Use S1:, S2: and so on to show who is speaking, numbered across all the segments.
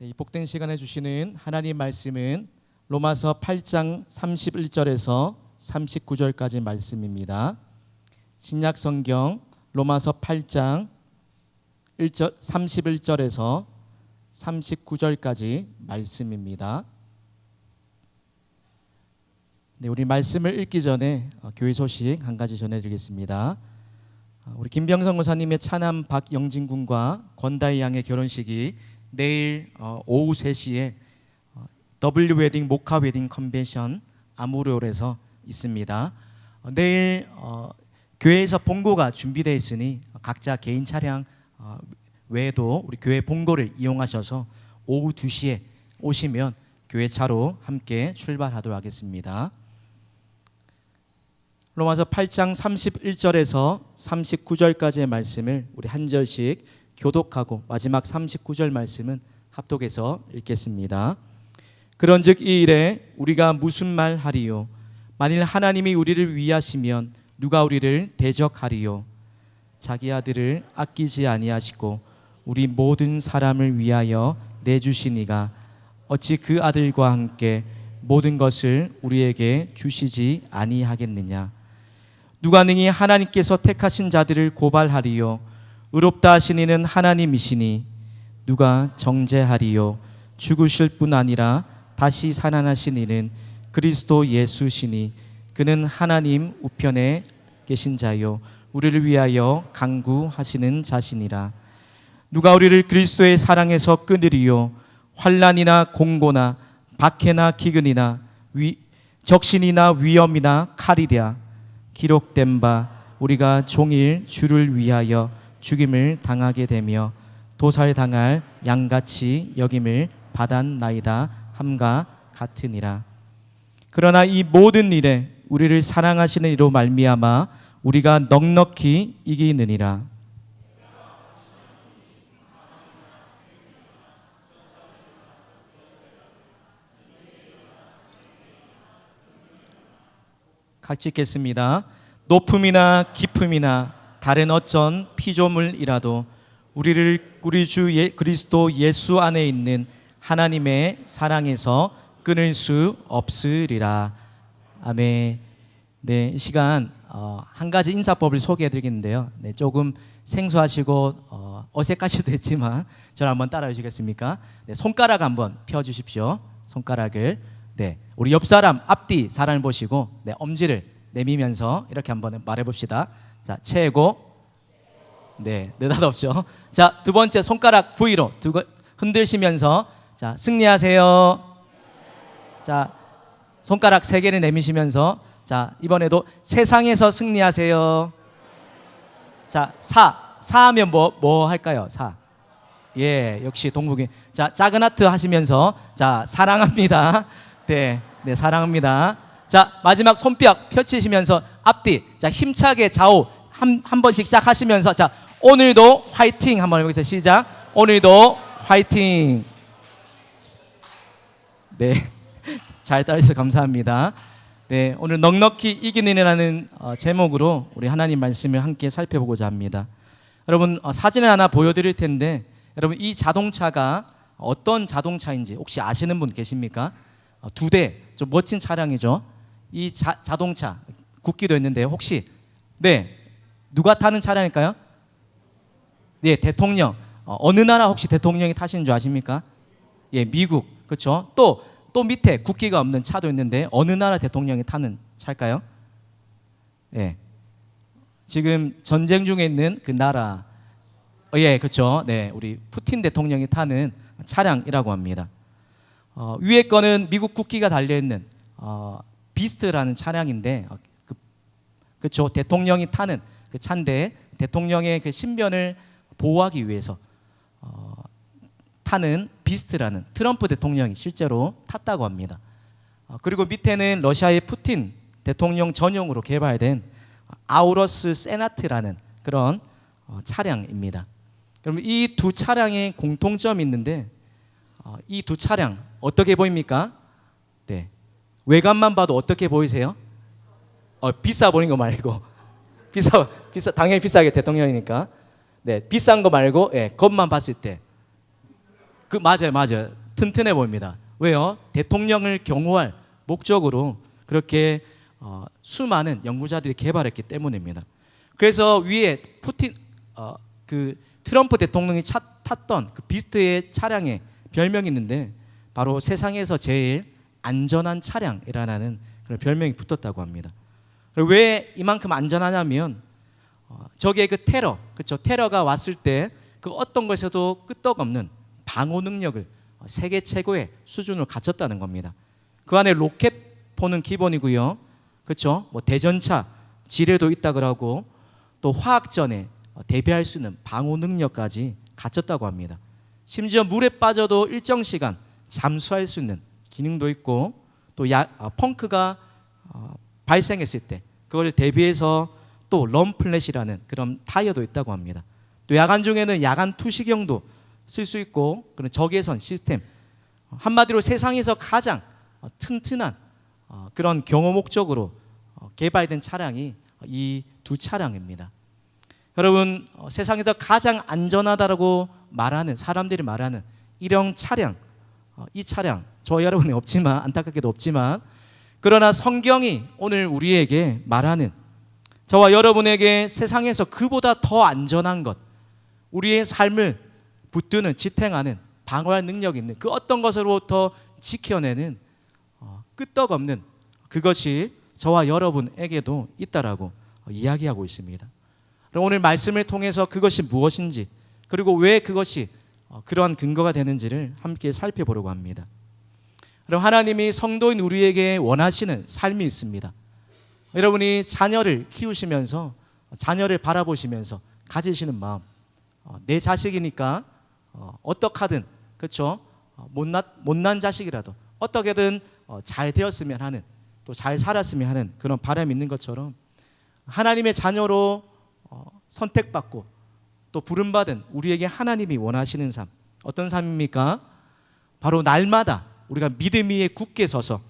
S1: 이 복된 시간에 주시는 하나님 말씀은 로마서 8장 31절에서 39절까지 말씀입니다. 신약 성경 로마서 8장 31절에서 39절까지 말씀입니다. 네, 우리 말씀을 읽기 전에 교회 소식 한 가지 전해드리겠습니다. 우리 김병성 목사님의 차남 박영진 군과 권다희 양의 결혼식이 내일 오후 3시에 W 웨딩 모카 웨딩 컨벤션 아모르홀에서 있습니다. 내일 교회에서 봉고가 준비되어 있으니 각자 개인 차량 외에도 우리 교회 봉고를 이용하셔서 오후 2시에 오시면 교회 차로 함께 출발하도록 하겠습니다. 로마서 8장 31절에서 39절까지의 말씀을 우리 한 절씩 교독하고 마지막 39절 말씀은 합독해서 읽겠습니다. 그런즉 이 일에 우리가 무슨 말 하리요? 만일 하나님이 우리를 위하시면 누가 우리를 대적하리요? 자기 아들을 아끼지 아니하시고 우리 모든 사람을 위하여 내주시니가 어찌 그 아들과 함께 모든 것을 우리에게 주시지 아니하겠느냐? 누가 능히 하나님께서 택하신 자들을 고발하리요? 의롭다 하신 이는 하나님이시니 누가 정죄하리요? 죽으실 뿐 아니라 다시 살아나신 이는 그리스도 예수시니 그는 하나님 우편에 계신 자요 우리를 위하여 간구하시는 자시니라. 누가 우리를 그리스도의 사랑에서 끊으리요? 환난이나 공고나 박해나 기근이나 적신이나 위험이나 칼이랴. 기록된 바 우리가 종일 주를 위하여 죽임을 당하게 되며 도살당할 양같이 여김을 받았나이다 함과 같으니라. 그러나 이 모든 일에 우리를 사랑하시는 이로 말미암아 우리가 넉넉히 이기느니라. 같이 읽겠습니다. 높음이나 깊음이나 다른 어쩐 피조물이라도 우리를 우리 주 그리스도 예수 안에 있는 하나님의 사랑에서 끊을 수 없으리라. 아멘. 네, 이 시간 한 가지 인사법을 소개해드리겠는데요. 네, 조금 생소하시고 어색할 수도 있지만 저를 한번 따라해 주시겠습니까? 네, 손가락 한번 펴주십시오. 손가락을. 네, 우리 옆 사람 앞뒤 사람을 보시고 네, 엄지를 내미면서 이렇게 한번 말해봅시다. 자, 최고. 네, 느닷없죠. 자, 두 번째 손가락 V로 흔들시면서 자, 승리하세요. 자, 손가락 3개를 내미시면서 자, 이번에도 세상에서 승리하세요. 자, 사 하면 뭐 할까요? 사. 예, 역시 동국이. 자, 작은 하트 하시면서 자, 사랑합니다. 네, 네, 사랑합니다. 자, 마지막 손뼉 펼치시면서 앞뒤 자, 힘차게 좌우 한 번씩 쫙 하시면서 자, 오늘도 화이팅 한번 해보겠습니다. 시작. 오늘도 화이팅. 네, 잘 따라주셔서 감사합니다. 네, 오늘 넉넉히 이기느라는 제목으로 우리 하나님 말씀을 함께 살펴보고자 합니다. 여러분 사진을 하나 보여드릴 텐데 여러분 이 자동차가 어떤 자동차인지 혹시 아시는 분 계십니까? 2대 좀 멋진 차량이죠. 이 자동차 국기도 있는데 혹시 네 누가 타는 차량일까요? 네, 대통령. 어느 나라 혹시 대통령이 타시는 줄 아십니까? 예, 미국. 그렇죠? 또 밑에 국기가 없는 차도 있는데 어느 나라 대통령이 타는 차일까요? 예. 지금 전쟁 중에 있는 그 나라. 예, 그렇죠. 네, 우리 푸틴 대통령이 타는 차량이라고 합니다. 위에 거는 미국 국기가 달려 있는 비스트라는 차량인데 그렇죠. 대통령이 타는 그 차인데 대통령의 그 신변을 보호하기 위해서 타는 비스트라는 트럼프 대통령이 실제로 탔다고 합니다. 그리고 밑에는 러시아의 푸틴 대통령 전용으로 개발된 아우러스 세나트라는 그런 차량입니다. 그럼 이 두 차량의 공통점이 있는데 이 두 차량 어떻게 보입니까? 네, 외관만 봐도 어떻게 보이세요? 비싸 보이는 거 말고 비싸 당연히 비싸게 대통령이니까 네, 비싼 거 말고 예, 겉만 봤을 때 맞아요. 튼튼해 보입니다. 왜요? 대통령을 경호할 목적으로 그렇게 수많은 연구자들이 개발했기 때문입니다. 그래서 위에 그 트럼프 대통령이 탔던 그 비스트의 차량에 별명이 있는데 바로 세상에서 제일 안전한 차량이라는 그런 별명이 붙었다고 합니다. 왜 이만큼 안전하냐면 적의 그 그렇죠? 테러가 왔을 때 그 어떤 것에도 끄떡없는 방어 능력을 세계 최고의 수준으로 갖췄다는 겁니다. 그 안에 로켓포는 기본이고요, 그렇죠? 뭐 대전차, 지뢰도 있다 그러고 또 화학전에 대비할 수 있는 방어 능력까지 갖췄다고 합니다. 심지어 물에 빠져도 일정 시간 잠수할 수 있는 기능도 있고 또 펑크가 발생했을 때 그걸 대비해서 또 럼플렛이라는 그런 타이어도 있다고 합니다. 또 야간 중에는 야간 투시경도 쓸 수 있고 그런 적외선 시스템, 한마디로 세상에서 가장 튼튼한 그런 경호 목적으로 개발된 차량이 이 두 차량입니다. 여러분, 세상에서 가장 안전하다라고 말하는 사람들이 말하는 이런 차량, 이 차량 저 여러분이 없지만 안타깝게도 없지만 그러나 성경이 오늘 우리에게 말하는 저와 여러분에게 세상에서 그보다 더 안전한 것, 우리의 삶을 붙드는 지탱하는 방어할 능력이 있는 그 어떤 것으로부터 지켜내는 끄떡없는 그것이 저와 여러분에게도 있다라고 이야기하고 있습니다. 그럼 오늘 말씀을 통해서 그것이 무엇인지 그리고 왜 그것이 그러한 근거가 되는지를 함께 살펴보려고 합니다. 그럼 하나님이 성도인 우리에게 원하시는 삶이 있습니다. 여러분이 자녀를 키우시면서 자녀를 바라보시면서 가지시는 마음, 내 자식이니까 어떡하든 그렇죠? 못난 자식이라도 어떻게든 잘 되었으면 하는 또 잘 살았으면 하는 그런 바람이 있는 것처럼 하나님의 자녀로 선택받고 또 부름받은 우리에게 하나님이 원하시는 삶, 어떤 삶입니까? 바로 날마다 우리가 믿음 위에 굳게 서서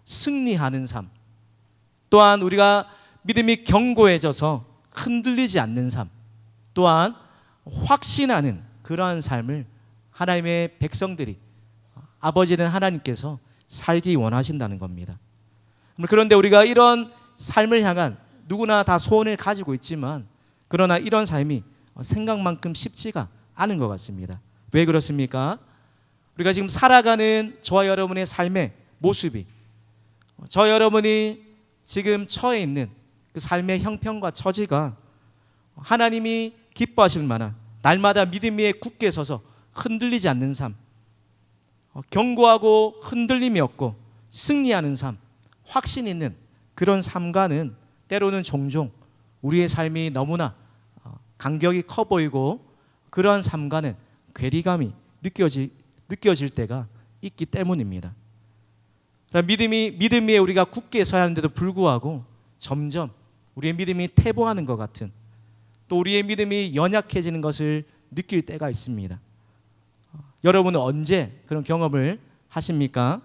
S1: 승리하는 삶, 또한 우리가 믿음이 견고해져서 흔들리지 않는 삶, 또한 확신하는 그러한 삶을 하나님의 백성들이 아버지는 하나님께서 살기 원하신다는 겁니다. 그런데 우리가 이런 삶을 향한 누구나 다 소원을 가지고 있지만 그러나 이런 삶이 생각만큼 쉽지가 않은 것 같습니다. 왜 그렇습니까? 우리가 지금 살아가는 저와 여러분의 삶의 모습이 저 여러분이 지금 처해 있는 그 삶의 형편과 처지가 하나님이 기뻐하실 만한 날마다 믿음 위에 굳게 서서 흔들리지 않는 삶, 견고하고 흔들림이 없고 승리하는 삶, 확신 있는 그런 삶과는 때로는 종종 우리의 삶이 너무나 간격이 커 보이고 그러한 삶과는 괴리감이 느껴질 때가 있기 때문입니다. 믿음 위에 우리가 굳게 서야 하는데도 불구하고 점점 우리의 믿음이 퇴보하는 것 같은 또 우리의 믿음이 연약해지는 것을 느낄 때가 있습니다. 여러분은 언제 그런 경험을 하십니까?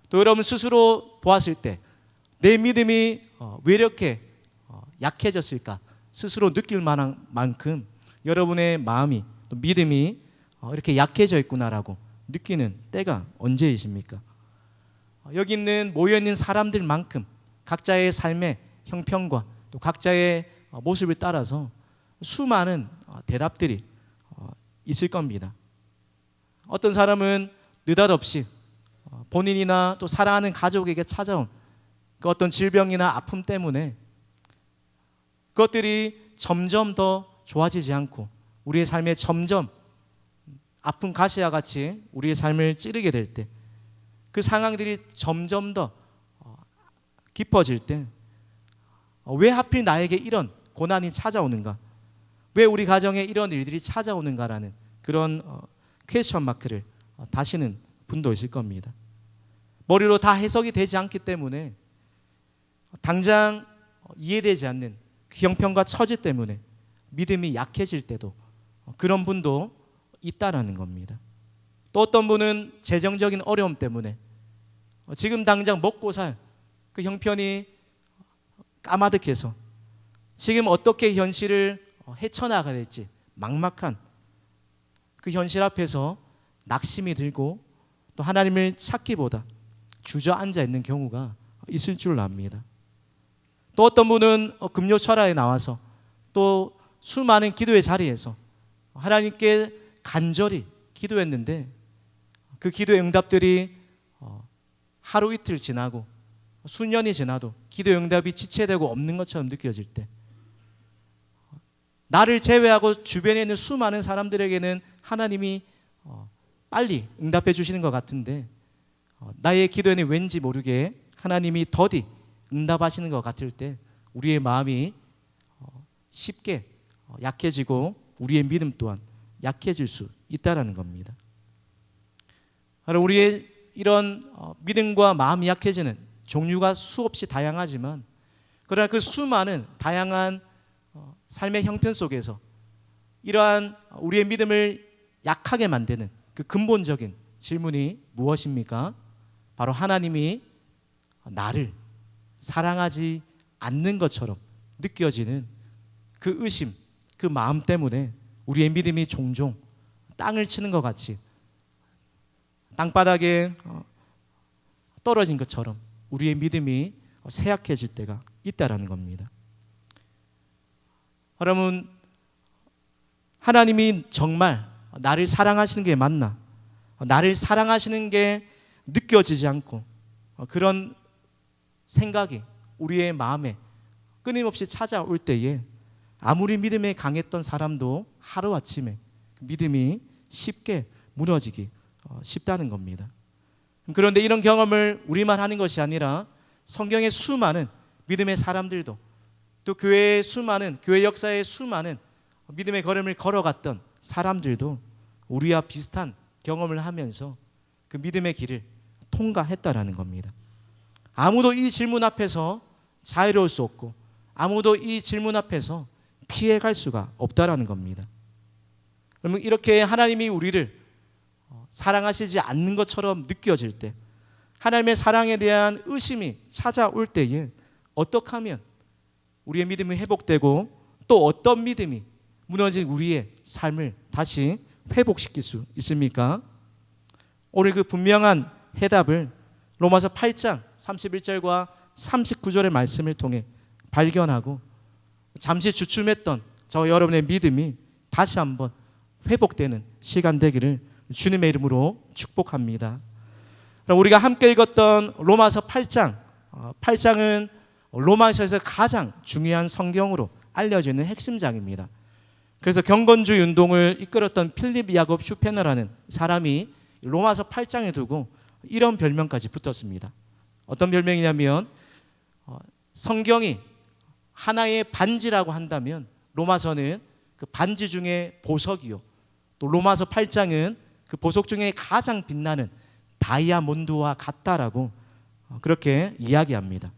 S1: 또 여러분 스스로 보았을 때 내 믿음이 왜 이렇게 약해졌을까 스스로 느낄 만한 만큼 여러분의 마음이 또 믿음이 이렇게 약해져 있구나라고 느끼는 때가 언제이십니까? 여기 모여있는 사람들만큼 각자의 삶의 형편과 또 각자의 모습을 따라서 수많은 대답들이 있을 겁니다. 어떤 사람은 느닷없이 본인이나 또 사랑하는 가족에게 찾아온 그 어떤 질병이나 아픔 때문에 그것들이 점점 더 좋아지지 않고 우리의 삶에 점점 아픈 가시와 같이 우리의 삶을 찌르게 될 때 그 상황들이 점점 더 깊어질 때 왜 하필 나에게 이런 고난이 찾아오는가? 왜 우리 가정에 이런 일들이 찾아오는가라는 그런 퀘스천 마크를 다시는 분도 있을 겁니다. 머리로 다 해석이 되지 않기 때문에 당장 이해되지 않는 그 형편과 처지 때문에 믿음이 약해질 때도 그런 분도 있다라는 겁니다. 또 어떤 분은 재정적인 어려움 때문에 지금 당장 먹고 살 그 형편이 까마득해서 지금 어떻게 현실을 헤쳐나가야 될지 막막한 그 현실 앞에서 낙심이 들고 또 하나님을 찾기보다 주저앉아 있는 경우가 있을 줄 압니다. 또 어떤 분은 금요철야에 나와서 또 수많은 기도의 자리에서 하나님께 간절히 기도했는데 그 기도의 응답들이 하루 이틀 지나고 수년이 지나도 기도의 응답이 지체되고 없는 것처럼 느껴질 때, 나를 제외하고 주변에 있는 수많은 사람들에게는 하나님이 빨리 응답해 주시는 것 같은데 나의 기도에는 왠지 모르게 하나님이 더디 응답하시는 것 같을 때 우리의 마음이 쉽게 약해지고 우리의 믿음 또한 약해질 수 있다는 겁니다. 우리의 이런 믿음과 마음이 약해지는 종류가 수없이 다양하지만, 그러나 그 수많은 다양한 삶의 형편 속에서 이러한 우리의 믿음을 약하게 만드는 그 근본적인 질문이 무엇입니까? 바로 하나님이 나를 사랑하지 않는 것처럼 느껴지는 그 의심, 그 마음 때문에 우리의 믿음이 종종 땅을 치는 것 같이 땅바닥에 떨어진 것처럼 우리의 믿음이 쇠약해질 때가 있다라는 겁니다. 여러분, 하나님이 정말 나를 사랑하시는 게 맞나? 나를 사랑하시는 게 느껴지지 않고 그런 생각이 우리의 마음에 끊임없이 찾아올 때에 아무리 믿음에 강했던 사람도 하루아침에 믿음이 쉽게 무너지기 쉽다는 겁니다. 그런데 이런 경험을 우리만 하는 것이 아니라 성경의 수많은 믿음의 사람들도, 또 교회의 수많은, 교회 역사의 수많은 믿음의 걸음을 걸어갔던 사람들도 우리와 비슷한 경험을 하면서 그 믿음의 길을 통과했다라는 겁니다. 아무도 이 질문 앞에서 자유로울 수 없고 아무도 이 질문 앞에서 피해갈 수가 없다라는 겁니다. 그러면 이렇게 하나님이 우리를 사랑하시지 않는 것처럼 느껴질 때, 하나님의 사랑에 대한 의심이 찾아올 때에 어떻게 하면 우리의 믿음이 회복되고 또 어떤 믿음이 무너진 우리의 삶을 다시 회복시킬 수 있습니까? 오늘 그 분명한 해답을 로마서 8장 31절과 39절의 말씀을 통해 발견하고 잠시 주춤했던 저와 여러분의 믿음이 다시 한번 회복되는 시간 되기를 주님의 이름으로 축복합니다. 그럼 우리가 함께 읽었던 로마서 8장은 로마서에서 가장 중요한 성경으로 알려져 있는 핵심장입니다. 그래서 경건주의 운동을 이끌었던 필립 야곱 슈페너라는 사람이 로마서 8장에 두고 이런 별명까지 붙었습니다. 어떤 별명이냐면 성경이 하나의 반지라고 한다면 로마서는 그 반지 중에 보석이요, 또 로마서 8장은 그 보석 중에 가장 빛나는 다이아몬드와 같다라고 그렇게 이야기합니다.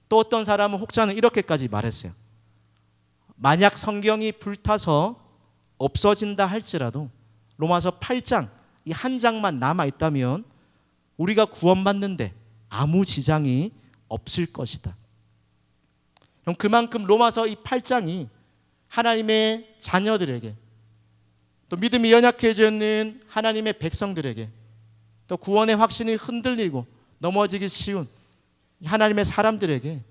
S1: 또 어떤 사람은 혹자는 이렇게까지 말했어요. 만약 성경이 불타서 없어진다 할지라도 로마서 8장 이 한 장만 남아있다면 우리가 구원받는데 아무 지장이 없을 것이다. 그만큼 로마서 이 8장이 하나님의 자녀들에게, 또 믿음이 연약해져 있는 하나님의 백성들에게, 또 구원의 확신이 흔들리고 넘어지기 쉬운 하나님의 사람들에게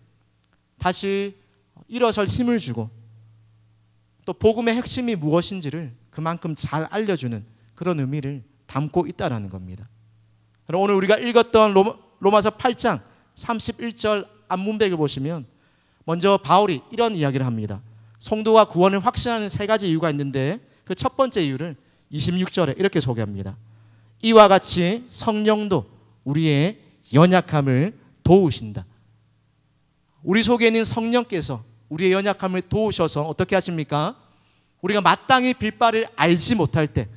S1: 다시 일어설 힘을 주고 또 복음의 핵심이 무엇인지를 그만큼 잘 알려주는 그런 의미를 담고 있다는 겁니다. 오늘 우리가 읽었던 로마서 8장 31절 앞문백을 보시면 먼저 바울이 이런 이야기를 합니다. 성도가 구원을 확신하는 세 가지 이유가 있는데 그 첫 번째 이유를 26절에 이렇게 소개합니다. 이와 같이 성령도 우리의 연약함을 도우신다. 우리 속에 있는 성령께서 우리의 연약함을 도우셔서 어떻게 하십니까? 우리가 마땅히 빌 바를 알지 못할 때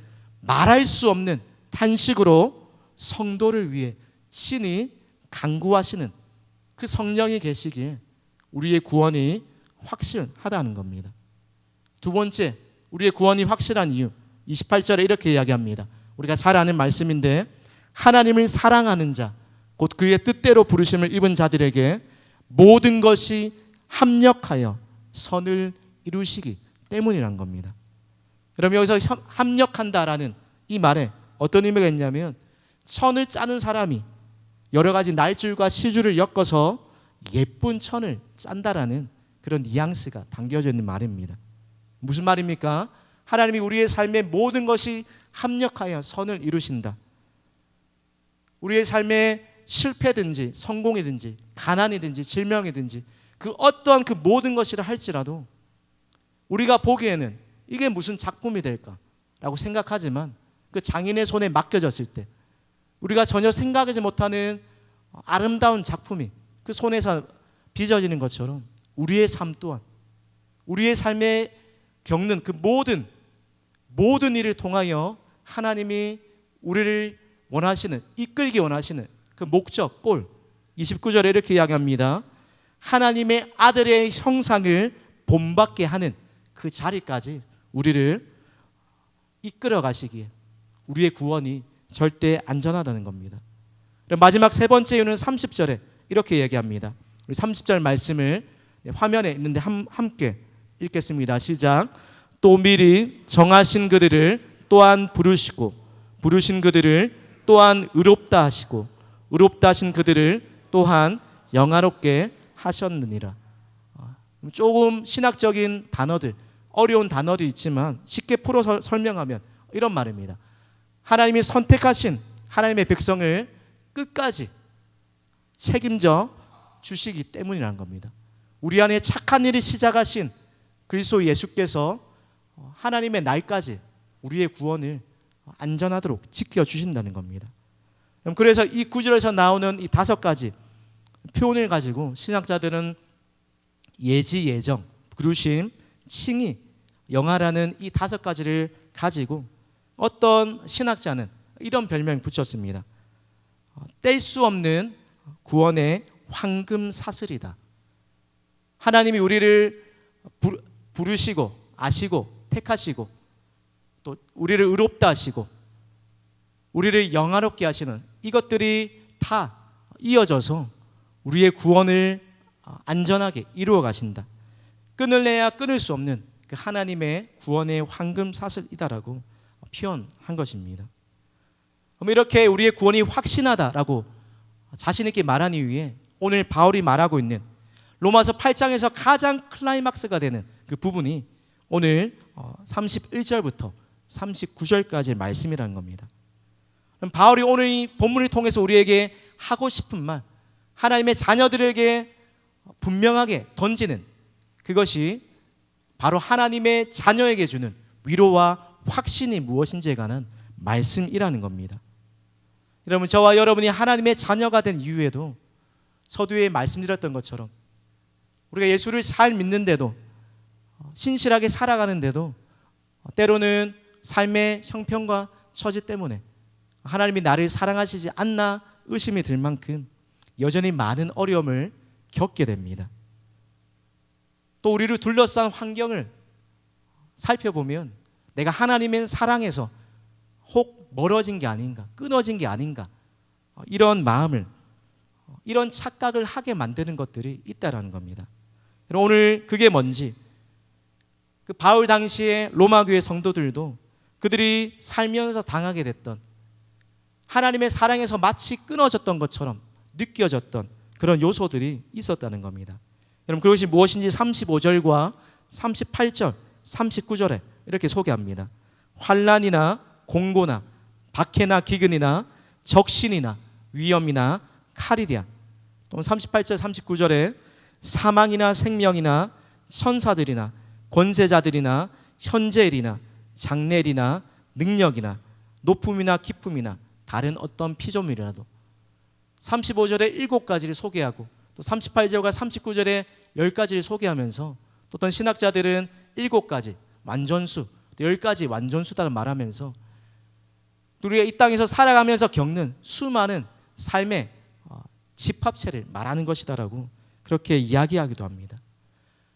S1: 말할 수 없는 탄식으로 성도를 위해 친히 간구하시는 그 성령이 계시기에 우리의 구원이 확실하다는 겁니다. 두 번째, 우리의 구원이 확실한 이유 28절에 이렇게 이야기합니다. 우리가 잘 아는 말씀인데 하나님을 사랑하는 자, 곧 그의 뜻대로 부르심을 입은 자들에게 모든 것이 합력하여 선을 이루시기 때문이란 겁니다. 여러분, 여기서 합력한다라는 이 말에 어떤 의미가 있냐면 천을 짜는 사람이 여러 가지 날줄과 시줄을 엮어서 예쁜 천을 짠다라는 그런 뉘앙스가 담겨져 있는 말입니다. 무슨 말입니까? 하나님이 우리의 삶의 모든 것이 합력하여 선을 이루신다. 우리의 삶의 실패든지 성공이든지 가난이든지 질병이든지 그 어떠한 그 모든 것이라 할지라도 우리가 보기에는 이게 무슨 작품이 될까라고 생각하지만 그 장인의 손에 맡겨졌을 때 우리가 전혀 생각하지 못하는 아름다운 작품이 그 손에서 빚어지는 것처럼 우리의 삶 또한 우리의 삶에 겪는 그 모든 일을 통하여 하나님이 우리를 원하시는, 이끌기 원하시는 그 목적, 골 29절에 이렇게 이야기합니다. 하나님의 아들의 형상을 본받게 하는 그 자리까지 우리를 이끌어 가시기에 우리의 구원이 절대 안전하다는 겁니다. 마지막 세 번째 이유는 30절에 이렇게 얘기합니다. 우리 30절 말씀을 화면에 있는데 함께 읽겠습니다. 시작. 또 미리 정하신 그들을 또한 부르시고 부르신 그들을 또한 의롭다 하시고 의롭다 하신 그들을 또한 영화롭게 하셨느니라. 조금 신학적인 단어들, 어려운 단어들이 있지만 쉽게 풀어 설명하면 이런 말입니다. 하나님이 선택하신 하나님의 백성을 끝까지 책임져 주시기 때문이라는 겁니다. 우리 안에 착한 일을 시작하신 그리스도 예수께서 하나님의 날까지 우리의 구원을 안전하도록 지켜주신다는 겁니다. 그래서 이 구절에서 나오는 이 5가지 표현을 가지고 신학자들은 예지, 예정, 부르심, 칭의, 영화라는 이 5가지를 가지고 어떤 신학자는 이런 별명을 붙였습니다. 뗄 수 없는 구원의 황금 사슬이다. 하나님이 우리를 부르시고 아시고 택하시고 또 우리를 의롭다 하시고 우리를 영화롭게 하시는 이것들이 다 이어져서 우리의 구원을 안전하게 이루어 가신다. 끊을래야 끊을 수 없는 그 하나님의 구원의 황금 사슬이다라고 표현한 것입니다. 이렇게 우리의 구원이 확신하다라고 자신 있게 말한 이유에 오늘 바울이 말하고 있는 로마서 8장에서 가장 클라이막스가 되는 그 부분이 오늘 31절부터 39절까지의 말씀이라는 겁니다. 그럼 바울이 오늘 이 본문을 통해서 우리에게 하고 싶은 말, 하나님의 자녀들에게 분명하게 던지는 그것이 바로 하나님의 자녀에게 주는 위로와 확신이 무엇인지에 관한 말씀이라는 겁니다. 여러분, 저와 여러분이 하나님의 자녀가 된 이후에도 서두에 말씀드렸던 것처럼 우리가 예수를 잘 믿는데도 신실하게 살아가는데도 때로는 삶의 형편과 처지 때문에 하나님이 나를 사랑하시지 않나 의심이 들 만큼 여전히 많은 어려움을 겪게 됩니다. 또 우리를 둘러싼 환경을 살펴보면 내가 하나님의 사랑에서 혹 멀어진 게 아닌가, 끊어진 게 아닌가, 이런 마음을, 이런 착각을 하게 만드는 것들이 있다라는 겁니다. 오늘 그게 뭔지, 그 바울 당시의 로마 교회 성도들도 그들이 살면서 당하게 됐던 하나님의 사랑에서 마치 끊어졌던 것처럼 느껴졌던 그런 요소들이 있었다는 겁니다. 여러분, 그것이 무엇인지 35절과 38절, 39절에 이렇게 소개합니다. 환난이나 공고나 박해나 기근이나 적신이나 위험이나 칼이랴. 또 38절, 39절에 사망이나 생명이나 천사들이나 권세자들이나 현재일이나 장래일이나 능력이나 높음이나 깊음이나 다른 어떤 피조물이라도 35절에 7가지를 소개하고 또 38절과 39절에 10가지를 소개하면서 또 어떤 신학자들은 7가지 완전수, 또 10가지 완전수다를 말하면서 우리가 이 땅에서 살아가면서 겪는 수많은 삶의 집합체를 말하는 것이다라고 그렇게 이야기하기도 합니다.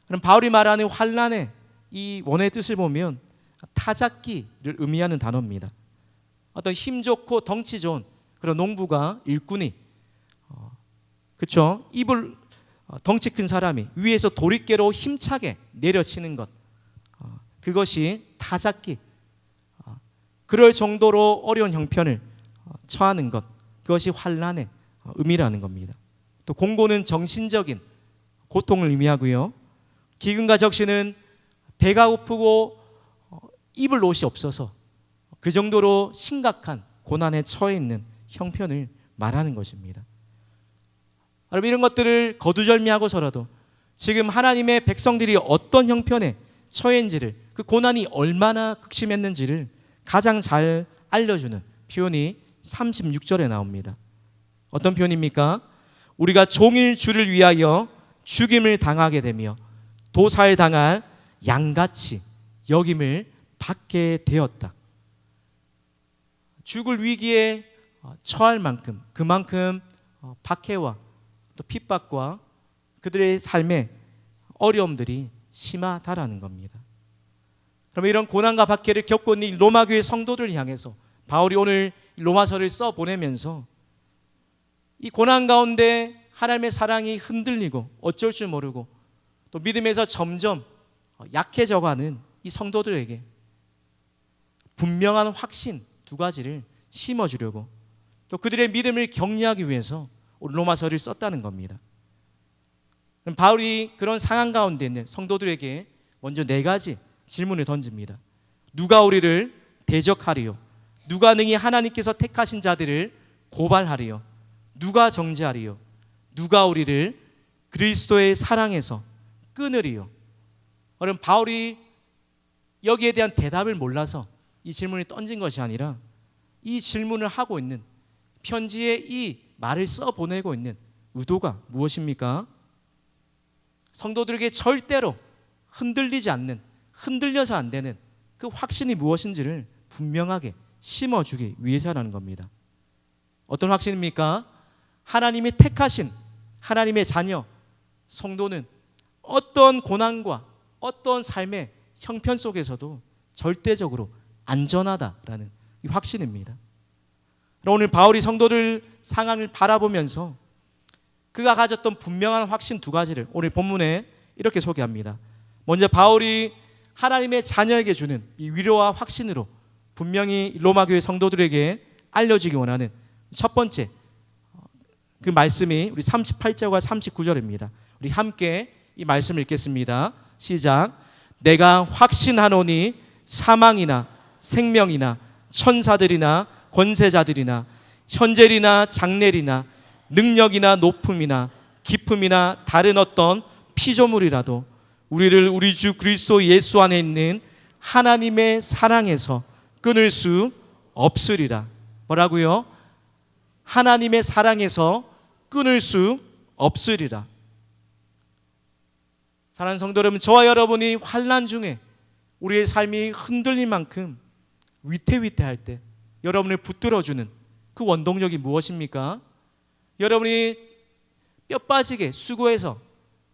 S1: 그럼 바울이 말하는 환난의 이 원의 뜻을 보면 타작기를 의미하는 단어입니다. 어떤 힘 좋고 덩치 좋은 그런 농부가 일꾼이 그렇죠? 입을 덩치 큰 사람이 위에서 도리깨로 힘차게 내려치는 것, 그것이 타작기. 그럴 정도로 어려운 형편을 처하는 것, 그것이 환난의 의미라는 겁니다. 또 공고는 정신적인 고통을 의미하고요. 기근과 적신은 배가 고프고 입을 옷이 없어서 그 정도로 심각한 고난에 처해 있는 형편을 말하는 것입니다. 여러분, 이런 것들을 거두절미하고서라도 지금 하나님의 백성들이 어떤 형편에 처해 있는지를, 그 고난이 얼마나 극심했는지를 가장 잘 알려주는 표현이 36절에 나옵니다. 어떤 표현입니까? 우리가 종일 주를 위하여 죽임을 당하게 되며 도살당할 양같이 여김을 받게 되었다. 죽을 위기에 처할 만큼, 그만큼 박해와 또 핍박과 그들의 삶의 어려움들이 심하다라는 겁니다. 그러면 이런 고난과 박해를 겪고 있는 로마 교회 성도들을 향해서 바울이 오늘 로마서를 써 보내면서 이 고난 가운데 하나님의 사랑이 흔들리고 어쩔 줄 모르고 또 믿음에서 점점 약해져가는 이 성도들에게 분명한 확신 두 가지를 심어주려고, 또 그들의 믿음을 격려하기 위해서 로마서를 썼다는 겁니다. 바울이 그런 상황 가운데 있는 성도들에게 먼저 네 가지 질문을 던집니다. 누가 우리를 대적하리요? 누가 능히 하나님께서 택하신 자들을 고발하리요? 누가 정죄하리요? 누가 우리를 그리스도의 사랑에서 끊으리요? 여러분, 바울이 여기에 대한 대답을 몰라서 이 질문을 던진 것이 아니라 이 질문을 하고 있는 편지에 이 말을 써보내고 있는 의도가 무엇입니까? 성도들에게 절대로 흔들리지 않는, 흔들려서 안 되는 그 확신이 무엇인지를 분명하게 심어주기 위해서라는 겁니다. 어떤 확신입니까? 하나님이 택하신 하나님의 자녀 성도는 어떤 고난과 어떤 삶의 형편 속에서도 절대적으로 안전하다라는 이 확신입니다. 오늘 바울이 성도들 상황을 바라보면서 그가 가졌던 분명한 확신 두 가지를 오늘 본문에 이렇게 소개합니다. 먼저 바울이 하나님의 자녀에게 주는 이 위로와 확신으로 분명히 로마 교회 성도들에게 알려지기 원하는 첫 번째 그 말씀이 우리 38절과 39절입니다. 우리 함께 이 말씀을 읽겠습니다. 시작. 내가 확신하노니 사망이나 생명이나 천사들이나 권세자들이나 현재리나 장래리나 능력이나 높음이나 깊음이나 다른 어떤 피조물이라도 우리를 우리 주 그리스도 예수 안에 있는 하나님의 사랑에서 끊을 수 없으리라. 뭐라고요? 하나님의 사랑에서 끊을 수 없으리라. 사랑하는 성도 여러분, 저와 여러분이 환난 중에 우리의 삶이 흔들릴 만큼 위태위태할 때 여러분을 붙들어주는 그 원동력이 무엇입니까? 여러분이 뼈 빠지게 수고해서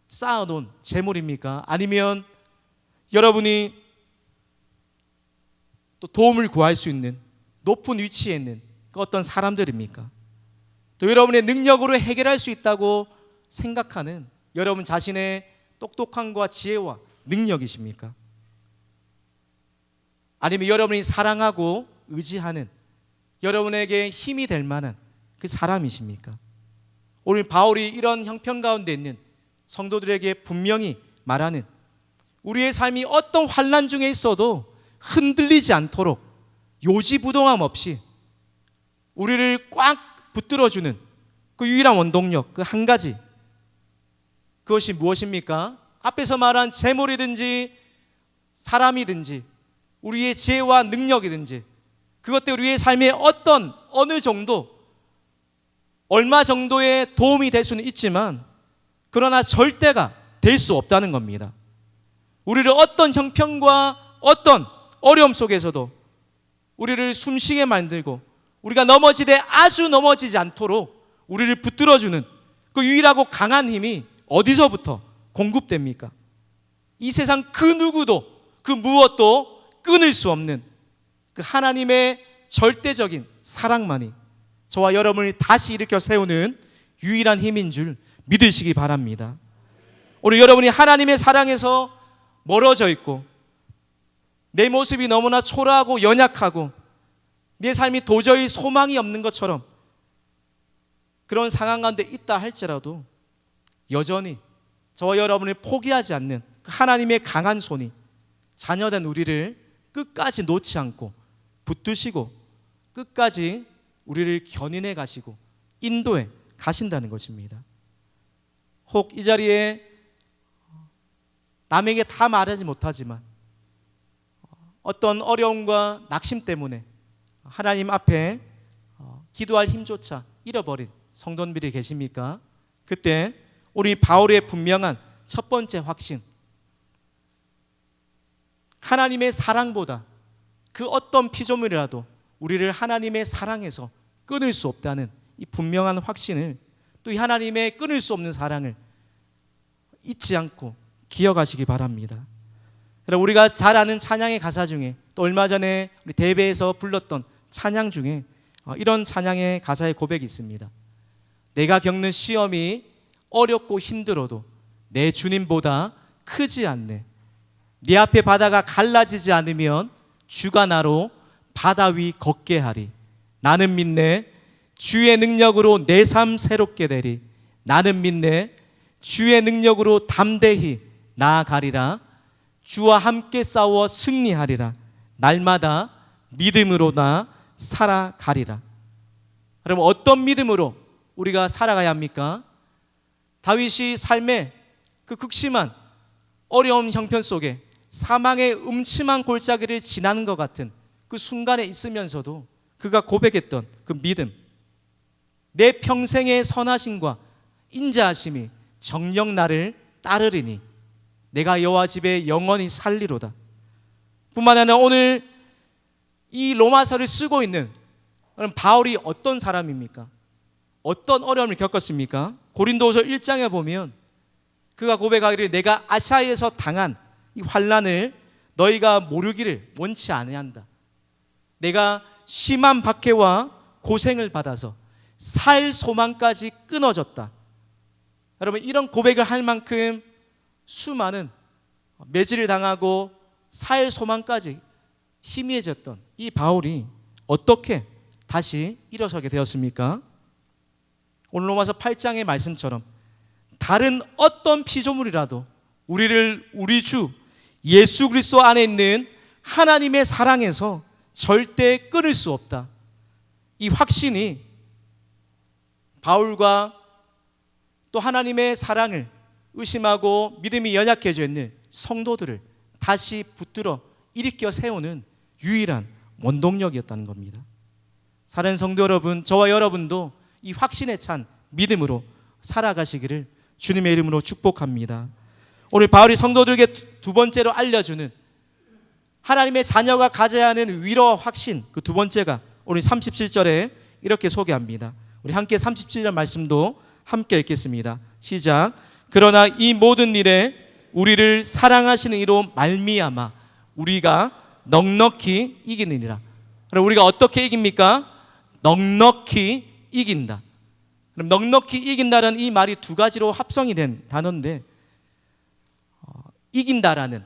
S1: 쌓아놓은 재물입니까? 아니면 여러분이 또 도움을 구할 수 있는 높은 위치에 있는 그 어떤 사람들입니까? 또 여러분의 능력으로 해결할 수 있다고 생각하는 여러분 자신의 똑똑함과 지혜와 능력이십니까? 아니면 여러분이 사랑하고 의지하는 여러분에게 힘이 될 만한 그 사람이십니까? 오늘 바울이 이런 형편 가운데 있는 성도들에게 분명히 말하는, 우리의 삶이 어떤 환난 중에 있어도 흔들리지 않도록 요지부동함 없이 우리를 꽉 붙들어주는 그 유일한 원동력, 그 한 가지, 그것이 무엇입니까? 앞에서 말한 재물이든지 사람이든지 우리의 지혜와 능력이든지 그것들 우리의 삶에 어느 정도 얼마 정도의 도움이 될 수는 있지만 그러나 절대가 될 수 없다는 겁니다. 우리를 어떤 형편과 어떤 어려움 속에서도 우리를 숨쉬게 만들고 우리가 아주 넘어지지 않도록 우리를 붙들어주는 그 유일하고 강한 힘이 어디서부터 공급됩니까? 이 세상 그 누구도 그 무엇도 끊을 수 없는 그 하나님의 절대적인 사랑만이 저와 여러분을 다시 일으켜 세우는 유일한 힘인 줄 믿으시기 바랍니다. 오늘 여러분이 하나님의 사랑에서 멀어져 있고 내 모습이 너무나 초라하고 연약하고 내 삶이 도저히 소망이 없는 것처럼 그런 상황 가운데 있다 할지라도 여전히 저와 여러분을 포기하지 않는 하나님의 강한 손이 자녀된 우리를 끝까지 놓지 않고 붙드시고 끝까지 우리를 견인해 가시고 인도해 가신다는 것입니다. 혹 이 자리에 남에게 다 말하지 못하지만 어떤 어려움과 낙심 때문에 하나님 앞에 기도할 힘조차 잃어버린 성도님들이 계십니까? 그때 우리 바울의 분명한 첫 번째 확신, 하나님의 사랑보다 그 어떤 피조물이라도 우리를 하나님의 사랑에서 끊을 수 없다는 이 분명한 확신을, 또 이 하나님의 끊을 수 없는 사랑을 잊지 않고 기억하시기 바랍니다. 여러분, 우리가 잘 아는 찬양의 가사 중에, 또 얼마 전에 우리 대배에서 불렀던 찬양 중에 이런 찬양의 가사의 고백이 있습니다. 내가 겪는 시험이 어렵고 힘들어도 내 주님보다 크지 않네. 네 앞에 바다가 갈라지지 않으면 주가 나로 바다 위 걷게 하리. 나는 믿네 주의 능력으로 내 삶 새롭게 되리. 나는 믿네 주의 능력으로 담대히 나아가리라. 주와 함께 싸워 승리하리라. 날마다 믿음으로 나 살아가리라. 여러분, 어떤 믿음으로 우리가 살아가야 합니까? 다윗이 삶의 그 극심한 어려운 형편 속에 사망의 음침한 골짜기를 지나는 것 같은 그 순간에 있으면서도 그가 고백했던 그 믿음, 내 평생의 선하심과 인자하심이 정녕 나를 따르리니 내가 여호와 집에 영원히 살리로다. 뿐만 아니라 오늘 이 로마서를 쓰고 있는 바울이 어떤 사람입니까? 어떤 어려움을 겪었습니까? 고린도후서 1장에 보면 그가 고백하기를 내가 아시아에서 당한 이 환난을 너희가 모르기를 원치 아니한다. 내가 심한 박해와 고생을 받아서 살 소망까지 끊어졌다. 여러분, 이런 고백을 할 만큼 수많은 매질을 당하고 살 소망까지 희미해졌던 이 바울이 어떻게 다시 일어서게 되었습니까? 오늘 로마서 8장의 말씀처럼 다른 어떤 피조물이라도 우리를 우리 주 예수 그리스도 안에 있는 하나님의 사랑에서 절대 끊을 수 없다. 이 확신이 바울과 또 하나님의 사랑을 의심하고 믿음이 연약해져 있는 성도들을 다시 붙들어 일으켜 세우는 유일한 원동력이었다는 겁니다. 사랑하는 성도 여러분, 저와 여러분도 이 확신에 찬 믿음으로 살아가시기를 주님의 이름으로 축복합니다. 오늘 바울이 성도들에게 두 번째로 알려주는 하나님의 자녀가 가져야 하는 위로와 확신, 그 두 번째가 오늘 37절에 이렇게 소개합니다. 우리 함께 37절 말씀도 함께 읽겠습니다. 시작. 그러나 이 모든 일에 우리를 사랑하시는 이로 말미암아 우리가 넉넉히 이기느니라. 그럼 우리가 어떻게 이깁니까? 넉넉히 이긴다. 그럼 넉넉히 이긴다라는 이 말이 두 가지로 합성이 된 단어인데, 이긴다라는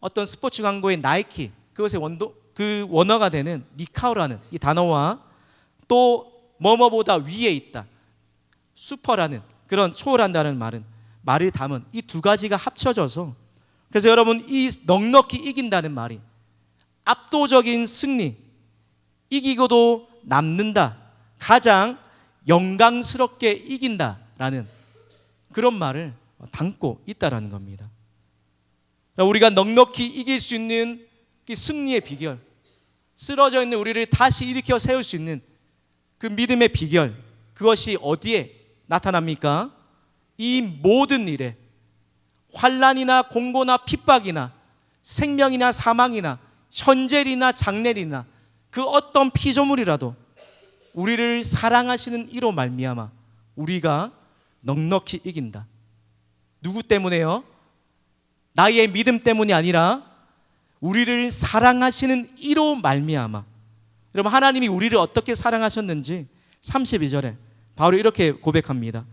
S1: 어떤 스포츠 광고의 나이키, 그것의 그 원어가 되는 니카오라는 이 단어와 또 뭐뭐보다 위에 있다, 슈퍼라는 그런 초월한다는 말을 담은 이 두 가지가 합쳐져서, 그래서 여러분, 이 넉넉히 이긴다는 말이 압도적인 승리, 이기고도 남는다, 가장 영광스럽게 이긴다라는 그런 말을 담고 있다라는 겁니다. 우리가 넉넉히 이길 수 있는 이 승리의 비결, 쓰러져 있는 우리를 다시 일으켜 세울 수 있는 그 믿음의 비결, 그것이 어디에 나타납니까? 이 모든 일에 환난이나 공고나 핍박이나 생명이나 사망이나 현재리나 장래리나 그 어떤 피조물이라도 우리를 사랑하시는 이로 말미암아 우리가 넉넉히 이긴다. 누구 때문에요? 나의 믿음 때문이 아니라 우리를 사랑하시는 이로 말미암아. 여러분, 하나님이 우리를 어떻게 사랑하셨는지 32절에 바울이 이렇게 고백합니다.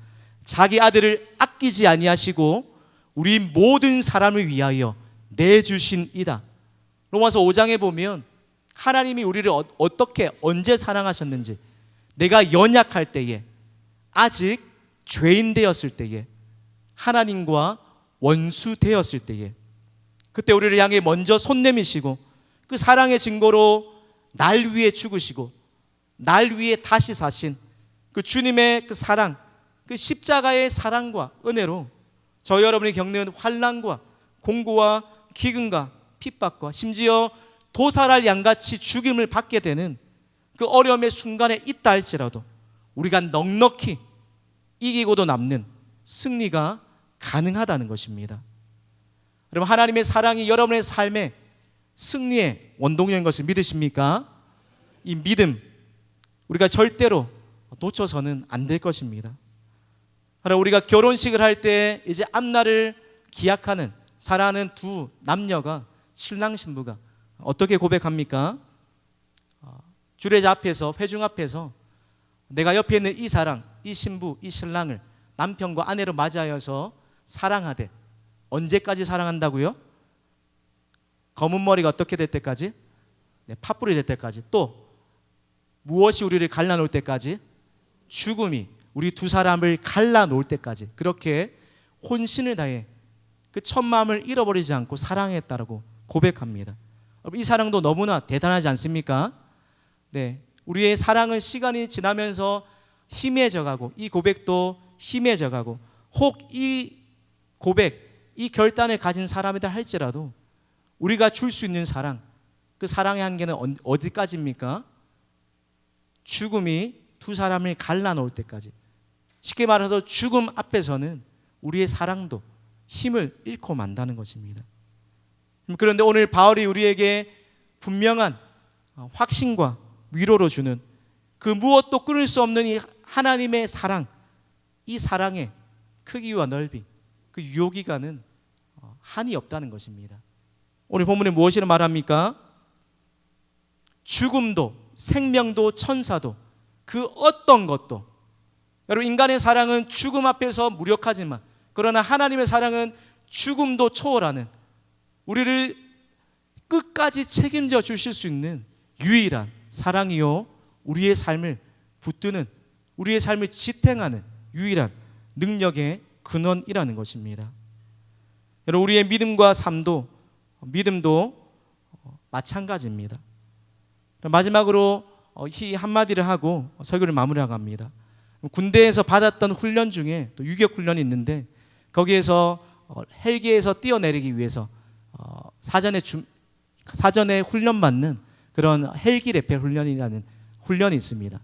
S1: 자기 아들을 아끼지 아니하시고 우리 모든 사람을 위하여 내주신 이다. 로마서 5장에 보면 하나님이 우리를 어떻게 언제 사랑하셨는지, 내가 연약할 때에, 아직 죄인 되었을 때에, 하나님과 원수 되었을 때에, 그때 우리를 향해 먼저 손 내미시고 그 사랑의 증거로 날 위해 죽으시고 날 위해 다시 사신 그 주님의 그 사랑, 그 십자가의 사랑과 은혜로 저 여러분이 겪는 환난과 공고와 기근과 핍박과 심지어 도살할 양같이 죽임을 받게 되는 그 어려움의 순간에 있다 할지라도 우리가 넉넉히 이기고도 남는 승리가 가능하다는 것입니다. 여러분, 하나님의 사랑이 여러분의 삶의 승리의 원동력인 것을 믿으십니까? 이 믿음 우리가 절대로 놓쳐서는 안 될 것입니다. 우리가 결혼식을 할 때 이제 앞날을 기약하는 사랑하는 두 남녀가, 신랑 신부가 어떻게 고백합니까? 주례자 앞에서, 회중 앞에서 내가 옆에 있는 이 사랑, 이 신부, 이 신랑을 남편과 아내로 맞이하여서 사랑하되, 언제까지 사랑한다고요? 검은 머리가 어떻게 될 때까지? 네, 팥불이 될 때까지. 또 무엇이 우리를 갈라놓을 때까지? 죽음이 우리 두 사람을 갈라놓을 때까지 그렇게 혼신을 다해 그 첫 마음을 잃어버리지 않고 사랑했다라고 고백합니다. 이 사랑도 너무나 대단하지 않습니까? 네, 우리의 사랑은 시간이 지나면서 희미해져가고 이 고백도 희미해져가고, 혹 이 고백, 이 결단을 가진 사람이다 할지라도 우리가 줄 수 있는 사랑, 그 사랑의 한계는 어디까지입니까? 죽음이 두 사람을 갈라놓을 때까지. 쉽게 말해서 죽음 앞에서는 우리의 사랑도 힘을 잃고 만다는 것입니다. 그런데 오늘 바울이 우리에게 분명한 확신과 위로로 주는 그 무엇도 끊을 수 없는 이 하나님의 사랑, 이 사랑의 크기와 넓이, 그 유효기간은 한이 없다는 것입니다. 오늘 본문에 무엇이라 말합니까? 죽음도 생명도 천사도 그 어떤 것도, 여러분, 인간의 사랑은 죽음 앞에서 무력하지만 그러나 하나님의 사랑은 죽음도 초월하는, 우리를 끝까지 책임져 주실 수 있는 유일한 사랑이요, 우리의 삶을 붙드는, 우리의 삶을 지탱하는 유일한 능력의 근원이라는 것입니다. 여러분, 우리의 믿음과 삶도, 믿음도 마찬가지입니다. 마지막으로 이 한마디를 하고 설교를 마무리하고 합니다. 군대에서 받았던 훈련 중에 또 유격 훈련이 있는데, 거기에서 헬기에서 뛰어내리기 위해서 사전에 훈련받는 그런 헬기 레펠 훈련이라는 훈련이 있습니다.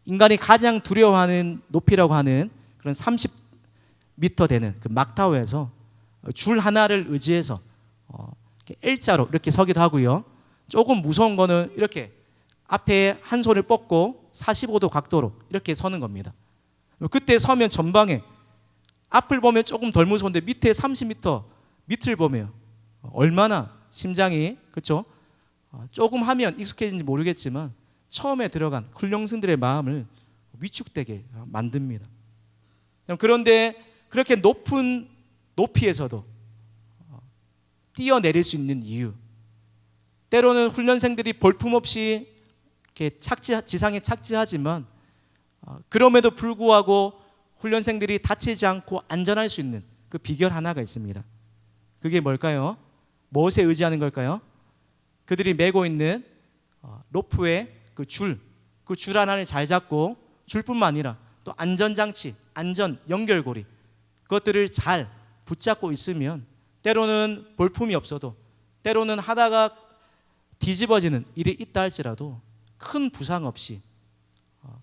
S1: 인간이 가장 두려워하는 높이라고 하는 그런 30m 되는 그 막타워에서 줄 하나를 의지해서 L자로 이렇게 서기도 하고요. 조금 무서운 거는 이렇게 앞에 한 손을 뻗고 45도 각도로 이렇게 서는 겁니다. 그때 서면 전방에 앞을 보면 조금 덜 무서운데 밑에 30m 밑을 보면 얼마나 심장이, 그렇죠? 조금 하면 익숙해진지 모르겠지만 처음에 들어간 훈련생들의 마음을 위축되게 만듭니다. 그런데 그렇게 높은 높이에서도 뛰어내릴 수 있는 이유, 때로는 훈련생들이 볼품없이 이렇게 지상에 착지하지만 그럼에도 불구하고 훈련생들이 다치지 않고 안전할 수 있는 그 비결 하나가 있습니다. 그게 뭘까요? 무엇에 의지하는 걸까요? 그들이 메고 있는 로프의 그 줄 하나를 잘 잡고, 줄뿐만 아니라 또 안전장치, 안전 연결고리, 그것들을 잘 붙잡고 있으면 때로는 볼품이 없어도, 때로는 하다가 뒤집어지는 일이 있다 할지라도 큰 부상 없이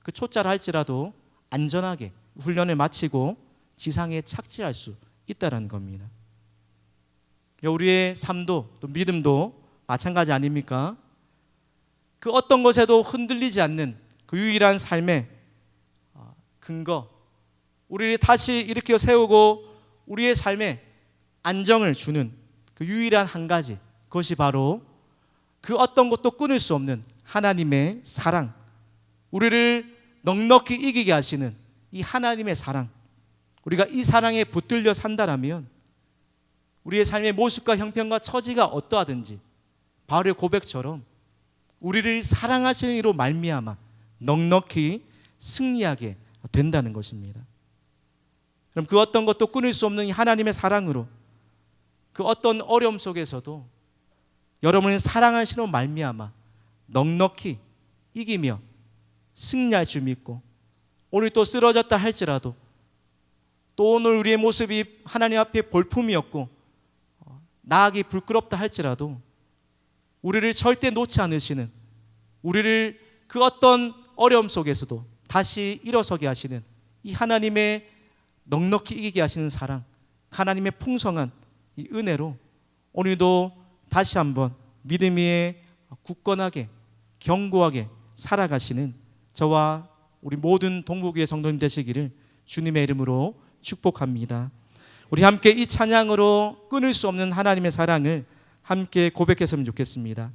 S1: 그 초짜를 할지라도 안전하게 훈련을 마치고 지상에 착지할 수 있다는 겁니다. 우리의 삶도 또 믿음도 마찬가지 아닙니까? 그 어떤 것에도 흔들리지 않는 그 유일한 삶의 근거, 우리를 다시 일으켜 세우고 우리의 삶에 안정을 주는 그 유일한 한 가지, 그것이 바로 그 어떤 것도 끊을 수 없는 하나님의 사랑, 우리를 넉넉히 이기게 하시는 이 하나님의 사랑, 우리가 이 사랑에 붙들려 산다라면 우리의 삶의 모습과 형편과 처지가 어떠하든지 바울의 고백처럼 우리를 사랑하시는 이로 말미암아 넉넉히 승리하게 된다는 것입니다. 그럼 그 어떤 것도 끊을 수 없는 하나님의 사랑으로 그 어떤 어려움 속에서도 여러분을 사랑하시는 말미암아 넉넉히 이기며 승리할 줄 믿고, 오늘 또 쓰러졌다 할지라도 또 오늘 우리의 모습이 하나님 앞에 볼품이었고 나아가기 부끄럽다 할지라도 우리를 절대 놓지 않으시는, 우리를 그 어떤 어려움 속에서도 다시 일어서게 하시는 이 하나님의 넉넉히 이기게 하시는 사랑, 하나님의 풍성한 이 은혜로 오늘도 다시 한번 믿음 위에 굳건하게 견고하게 살아가시는 저와 우리 모든 동국의 성도님 되시기를 주님의 이름으로 축복합니다. 우리 함께 이 찬양으로 끊을 수 없는 하나님의 사랑을 함께 고백했으면 좋겠습니다.